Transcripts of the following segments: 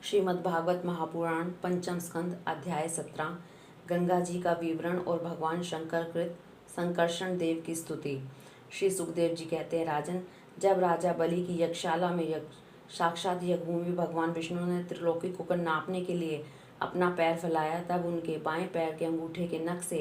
श्रीमद् भागवत महापुराण पंचम स्कंद अध्याय 17 गंगा जी का विवरण और भगवान शंकर कृत संकर्षण देव की स्तुति। श्री सुखदेव जी कहते हैं, राजन, जब राजा बलि की यज्ञशाला में साक्षात यज्ञभूमि भगवान विष्णु ने त्रिलोकी को नापने के लिए अपना पैर फैलाया, तब उनके बाएं पैर के अंगूठे के नख से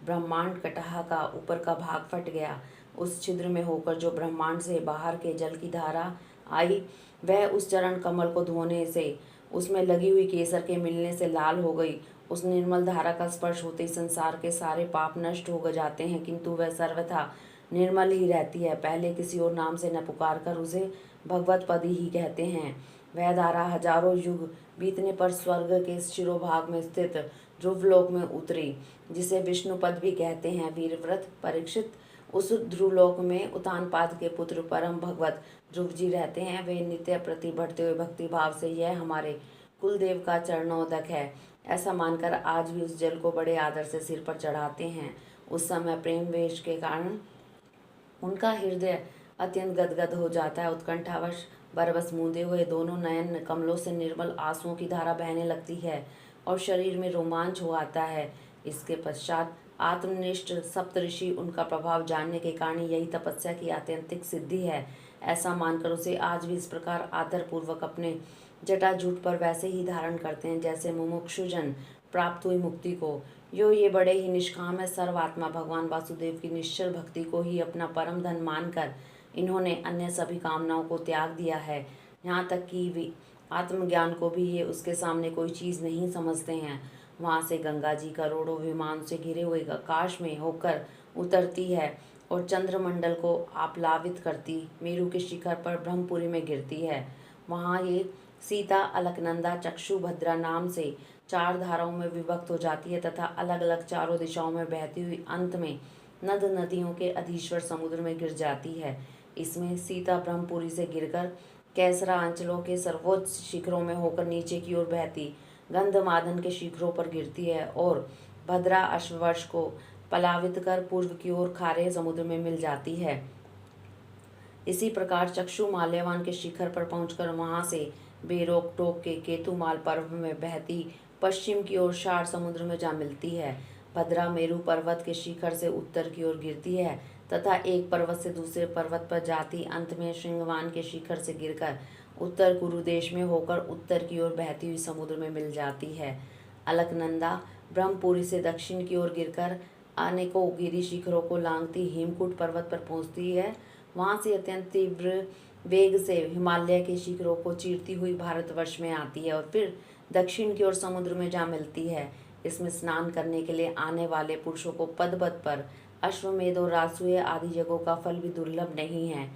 ब्रह्मांड कटहा का ऊपर का भाग फट गया। उस छिद्र में होकर जो ब्रह्मांड से बाहर के जल की धारा आई, वह उस चरण कमल को धोने से, उसमें लगी हुई केसर के मिलने से लाल हो गई। उस निर्मल धारा का स्पर्श होते ही संसार के सारे पाप नष्ट हो जाते हैं, किंतु वह सर्वथा निर्मल ही रहती है। पहले किसी और नाम से न पुकार कर उसे भगवत पद ही कहते हैं। वह धारा हजारों युग बीतने पर स्वर्ग के शिरोभाग में स्थित ध्रुवलोक में उतरी, जिसे विष्णु पद भी कहते हैं। वीरव्रत परीक्षित उस ध्रुवलोक में उतानपाद के पुत्र परम भगवत ध्रुव जी रहते हैं। वे नित्य प्रति बढ़ते हुए भक्ति भाव से यह हमारे कुलदेव का चरणोदक है, ऐसा मानकर आज भी उस जल को बड़े आदर से सिर पर चढ़ाते हैं। उस समय प्रेम वेश के कारण उनका हृदय अत्यंत गदगद हो जाता है। उत्कंठावश बरबस मूंदे हुए दोनों नयन कमलों से निर्मल आंसुओं की धारा बहने लगती है और शरीर में रोमांच हो आता है। इसके पश्चात आत्मनिष्ठ सप्तऋषि उनका प्रभाव जानने के कारण यही तपस्या की आत्यंतिक सिद्धि है, ऐसा मानकर उसे आज भी इस प्रकार आदर पूर्वक अपने जटाजूट पर वैसे ही धारण करते हैं जैसे मुमुक्षुजन प्राप्त हुई मुक्ति को। ये बड़े ही निष्काम है। सर्वात्मा भगवान वासुदेव की निश्चल भक्ति को ही अपना परम धन मानकर इन्होंने अन्य सभी कामनाओं को त्याग दिया है। यहाँ तक कि वे आत्मज्ञान को भी ये उसके सामने कोई चीज़ नहीं समझते हैं। वहाँ से गंगा जी करोड़ों विमान से घिरे हुए आकाश में होकर उतरती है और चंद्रमंडल को आप्लावित करती मेरु के शिखर पर ब्रह्मपुरी में गिरती है। वहाँ ये सीता अलकनंदा चक्षु भद्रा नाम से 4 धाराओं में विभक्त हो जाती है तथा अलग अलग चारों दिशाओं में बहती हुई अंत में नद नदियों के अधीश्वर समुद्र में गिर जाती है। इसमें सीता ब्रह्मपुरी से गिरकर कैसरा अंचलों के सर्वोच्च शिखरों में होकर नीचे की ओर बहती गंधमादन के शिखरों पर गिरती है और भद्रा अश्ववर्ष को पलावित कर पूर्व की ओर खारे समुद्र में मिल जाती है। इसी प्रकार चक्षु माल्यवान के शिखर पर पहुंचकर वहां से बेरोक टोक के केतुमाल पर्व में बहती पश्चिम की ओर शार समुद्र में जा मिलती है। भद्रा मेरु पर्वत के शिखर से उत्तर की ओर गिरती है तथा एक पर्वत से दूसरे पर्वत पर जाती अंत में श्रृंगवान के शिखर से गिरकर उत्तर कुरु देश में होकर उत्तर की ओर बहती हुई समुद्र में मिल जाती है। अलकनंदा ब्रह्मपुरी से दक्षिण की ओर गिरकर अनेकों गिरी शिखरों को लांघती हेमकूट पर्वत पर पहुंचती है। वहां से अत्यंत तीव्र वेग से हिमालय के शिखरों को चीरती हुई भारतवर्ष में आती है और फिर दक्षिण की ओर समुद्र में जा मिलती है। इसमें स्नान करने के लिए आने वाले पुरुषों को पदपथ पर अश्वमेध और राजसूय आदि यज्ञों का फल भी दुर्लभ नहीं है।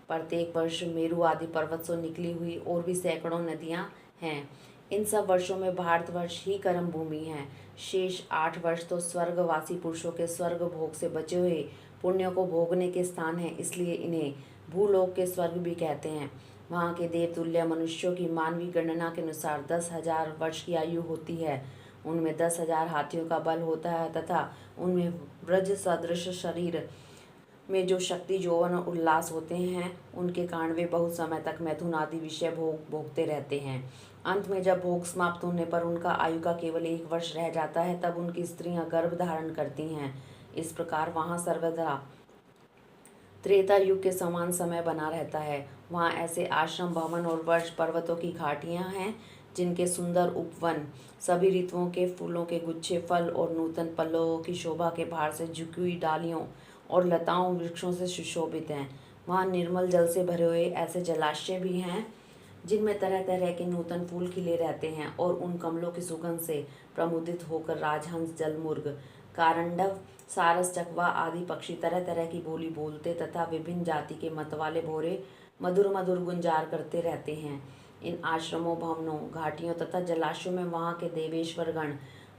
प्रत्येक वर्ष मेरु आदि पर्वत से निकली हुई और भी सैकड़ों नदियां हैं। इन सब वर्षों में भारतवर्ष ही कर्म भूमि है। शेष 8 वर्ष तो स्वर्गवासी पुरुषों के स्वर्ग भोग से बचे हुए पुण्यों को भोगने के स्थान है, इसलिए इन्हें भूलोक के स्वर्ग भी कहते हैं। वहाँ के देवतुल्य मनुष्यों की मानवीय गणना के अनुसार 10,000 वर्ष की आयु होती है। उनमें 10,000 हाथियों का बल होता है तथा उनमें व्रज सदृश शरीर में जो शक्ति यौवन और उल्लास होते हैं, उनके कारण वे बहुत समय तक मैथुन आदि विषय भोगते रहते हैं। अंत में जब भोग समाप्त होने पर उनका आयु का केवल 1 वर्ष रह जाता है, तब उनकी स्त्रियां गर्भ धारण करती हैं। इस प्रकार वहाँ सर्वदा त्रेता युग के समान समय बना रहता है। वहाँ ऐसे आश्रम भवन और वर्ष पर्वतों की घाटियाँ हैं जिनके सुंदर उपवन सभी ऋतुओं के फूलों के गुच्छे, फल और नूतन पल्लवों की शोभा के भार से झुकी हुई डालियों और लताओं वृक्षों से सुशोभित हैं। वहाँ निर्मल जल से भरे हुए ऐसे जलाशय भी हैं जिनमें तरह तरह के नूतन फूल खिले रहते हैं और उन कमलों की सुगंध से प्रमुदित होकर राजहंस, जलमुर्ग, कारंडव, सारस, चकवा आदि पक्षी तरह तरह की बोली बोलते तथा विभिन्न जाति के मतवाले भोरे मधुर मधुर गुंजार करते रहते हैं। इन आश्रमों, भवनों, घाटियों तथा जलाशयों में वहाँ के देवेश्वर गण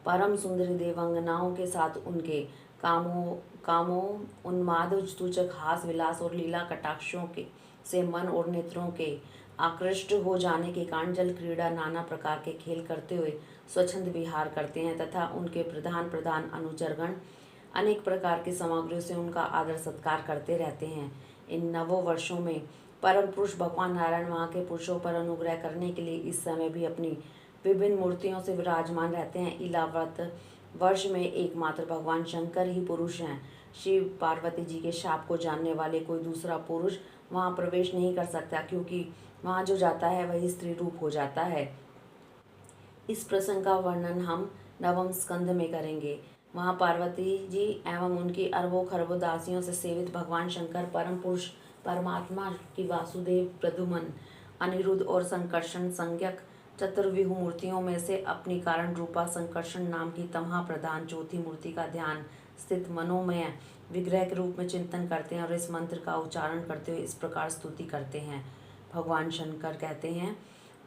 परम सुंदरी देवांगनाओं के साथ उनके कामों उन्माद सूचक हास विलास और लीला कटाक्षों के से मन और नेत्रों के आकृष्ट हो जाने के कारण जल क्रीड़ा नाना प्रकार के खेल करते हुए स्वच्छंद विहार करते हैं तथा उनके प्रधान प्रधान अनुचरगण अनेक प्रकार की सामग्रियों से उनका आदर सत्कार करते रहते हैं। इन नवों वर्षों में परम पुरुष भगवान नारायण वहाँ के पुरुषों पर अनुग्रह करने के लिए इस समय भी अपनी विभिन्न मूर्तियों से विराजमान रहते हैं। इलावत वर्ष में एकमात्र भगवान शंकर ही पुरुष हैं। शिव पार्वती जी के शाप को जानने वाले कोई दूसरा पुरुष वहाँ प्रवेश नहीं कर सकता, क्योंकि वहाँ जो जाता है वही स्त्री रूप हो जाता है। इस प्रसंग का वर्णन हम नवम स्कंध में करेंगे। वहाँ पार्वती जी एवं उनकी अरबों खरबों दासियों से सेवित भगवान शंकर परम पुरुष परमात्मा की वासुदेव, प्रद्युम्न, अनिरुद्ध और संकर्षण संज्ञक चतुर्व्यूह मूर्तियों में से अपनी कारण रूपा संकर्षण नाम की तमहा प्रधान चौथी मूर्ति का ध्यान स्थित मनोमय विग्रह के रूप में चिंतन करते हैं और इस मंत्र का उच्चारण करते हुए इस प्रकार स्तुति करते हैं। भगवान शंकर कहते हैं,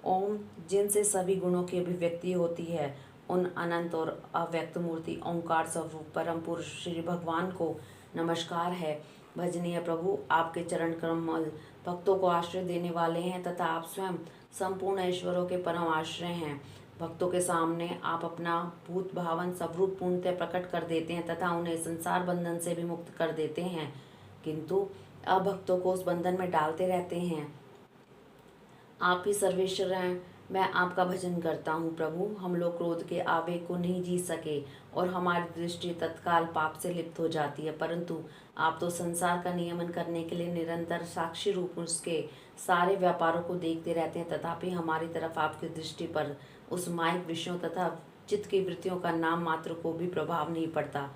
ओम जिनसे सभी गुणों की अभिव्यक्ति होती है, उन अनंत और अव्यक्त मूर्ति ओंकार स्वरूप परम पुरुष श्री भगवान को नमस्कार है। भजनीय प्रभु, आपके चरण कमल भक्तों को आश्रय देने वाले हैं तथा आप स्वयं संपूर्ण ऐश्वर्यों के परम आश्रय हैं। भक्तों के सामने आप अपना भूत भावन स्वरूप पूर्णतः प्रकट कर देते हैं तथा उन्हें संसार बंधन से भी मुक्त कर देते हैं, किंतु अब भक्तों को उस बंधन में डालते रहते हैं। आप ही सर्वेश्वर हैं, मैं आपका भजन करता हूँ प्रभु। हम लोग क्रोध के आवेग को नहीं जीत सके और हमारी दृष्टि तत्काल पाप से लिप्त हो जाती है, परंतु आप तो संसार का नियमन करने के लिए निरंतर साक्षी रूप उसके सारे व्यापारों को देखते रहते हैं, तथापि हमारी तरफ आपकी दृष्टि पर उस मायिक विषयों तथा चित्त की वृत्तियों का नाम मात्र को भी प्रभाव नहीं पड़ता।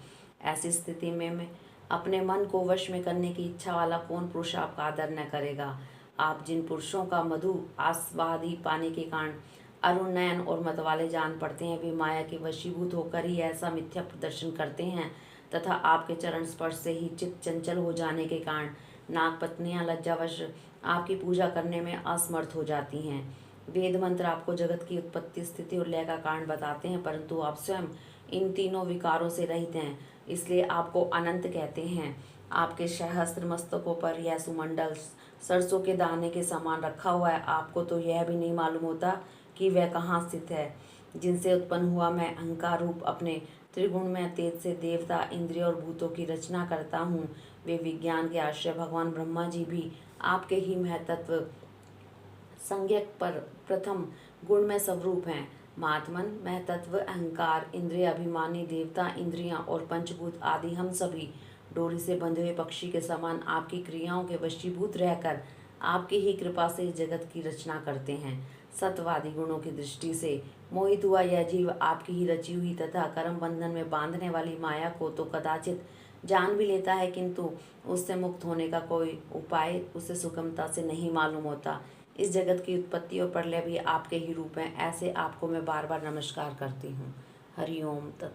ऐसी स्थिति में मैं अपने मन को वश में करने की इच्छा वाला कौन पुरुष आपका आदर न करेगा। आप जिन पुरुषों का मधु आस्वादी पाने के कारण अरुण नयन और मतवाले जान पड़ते हैं, वे माया के वशीभूत होकर ही ऐसा मिथ्या प्रदर्शन करते हैं तथा आपके चरण स्पर्श से ही चित्त चंचल हो जाने के कारण नागपत्नियां लज्जावश आपकी पूजा करने में असमर्थ हो जाती हैं। वेद मंत्र आपको जगत की उत्पत्ति, स्थिति और लय का कारण बताते हैं, परंतु आप स्वयं इन तीनों विकारों से रहित हैं, इसलिए आपको अनंत कहते हैं। आपके सहस्त्र मस्तकों पर यह सुमंडल सरसों के दाने के समान रखा हुआ है। आपको तो यह भी नहीं मालूम होता कि वह कहाँ स्थित है। जिनसे उत्पन्न हुआ मैं अहंकार रूप अपने त्रिगुण में तेज से देवता, इंद्रिय और भूतों की रचना करता हूँ। वे विज्ञान के आश्रय भगवान ब्रह्मा जी भी आपके ही महतत्व संज्ञक पर प्रथम गुण में स्वरूप हैं। महात्मन, महतत्व, अहंकार, इंद्रिय अभिमानी, देवता, इंद्रियां और पंचभूत आदि हम सभी डोरी से बंधे हुए पक्षी के समान आपकी क्रियाओं के वशीभूत रहकर आपकी ही कृपा से जगत की रचना करते हैं। सत्वादी गुणों की दृष्टि से मोहित हुआ यह जीव आपकी ही रची हुई तथा कर्म बंधन में बांधने वाली माया को तो कदाचित जान भी लेता है, किंतु उससे मुक्त होने का कोई उपाय उसे सुगमता से नहीं मालूम होता। इस जगत की उत्पत्ति और प्रलय भी आपके ही रूप हैं। ऐसे आपको मैं बार बार नमस्कार करती हूँ। हरि ओम तत्सत।